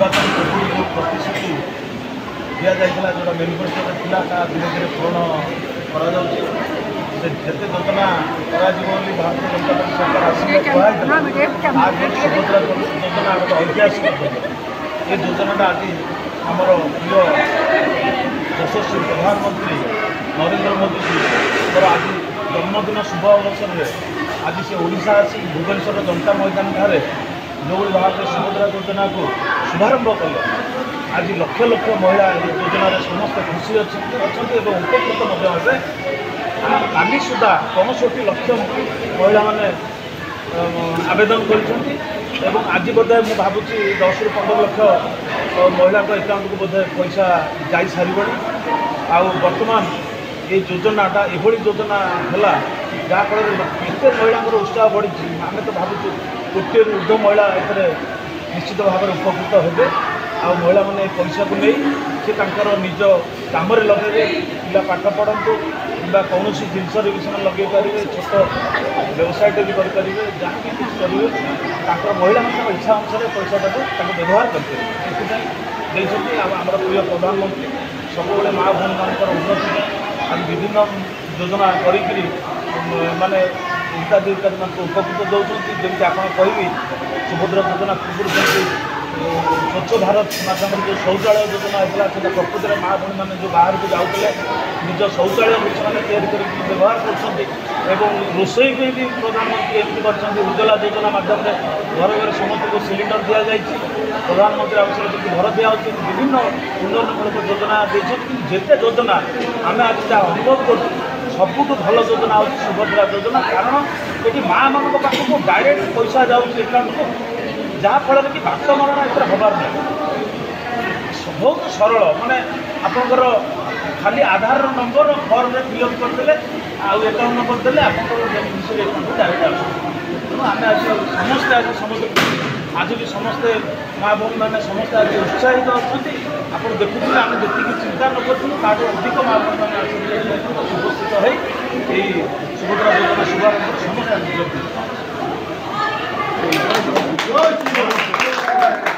निर्वाचन पूर्व जो प्रतिश्रुति दि जाता जो मैनिफेस्टो था धीरे धीरे पूरण करते योजना भारतीय जनता पार्टी सरकार आसने सुभद्रा योजना गोटे ऐतिहासिक ये योजनाटा आज आमर प्रिय यशस्वी प्रधानमंत्री नरेंद्र मोदी जी आज जन्मदिन शुभ अवसर में आज से ओडिशा आसी भुवनेश्वर जनता मैदान ठारे जो भाव में सुभद्रा योजना को शुभारंभ कले आज लक्ष लक्ष महिला योजन समस्त खुशी अच्छा उपकृत हे काली सुधा 65 लाख महिला माने आवेदन कर आज बोधे मुझे भावुँ 10 ରୁ 15 लाख महिला एकाउंट को बोधे पैसा जा सारे वर्तमान ये योजनाटा एभली योजना है जहाँफल एत महिला उत्साह बढ़ी आम तो भावुँ कोटी ऊर्ध्व महिला निश्चित भाव में उपकृत हे आ महिला मैंने पैसा को नहीं से निज कम लगे पिला पाठ पढ़तु कि कौन जिनस लगे पारे छोट व्यवसाय भी करेंगे जहाँ भी कुछ करेंगे महिला इच्छा अनुसार पैसाटा को व्यवहार करेंगे आमर प्रिय प्रधानमंत्री सब माँ भूमि मान उन्नति आज विभिन्न योजना करी माने हिताधिकारी मान उपकृत दौरान जमी आप कहि सुभद्रा योजना पूर्व स्वच्छ भारत माध्यम जो शौचालय योजना होता है प्रकृति में माँ भूमि मैंने जो बाहर को जाते निज शौचालय से व्यवहार कर रोषई भी प्रधानमंत्री एमती कर उज्ज्वला योजना मध्यम घर घर समस्त को सिलिंडर दि जाए प्रधानमंत्री आवास घर दिया विभिन्न उन्नयनमूलक योजना जिते योजना आम आज जहाँ अनुभव कर सबुठ भल योजना हूँ सुभद्रा योजना कारण ये माँ मान पाखक डायरेक्ट पैसा जाऊँगी एकाउंट को जहाँफल कि बात मरण एथर हबार नहीं बहुत सरल माने आपंकर खाली आधार नंबर फर्म में फिलअप करदे आकाउंट नंबर देले अकाउंट डायरेक्ट आस तेणु आम आज समस्ते आज भी समस्ते माँ भूमि मैंने समस्ते आज उत्साहित अच्छा आप देखुए आम जी चिंता न करूँ अधिक माँ भूमि मैंने उपस्थित हो सुभद्रा योजना शुभारंभ समस्त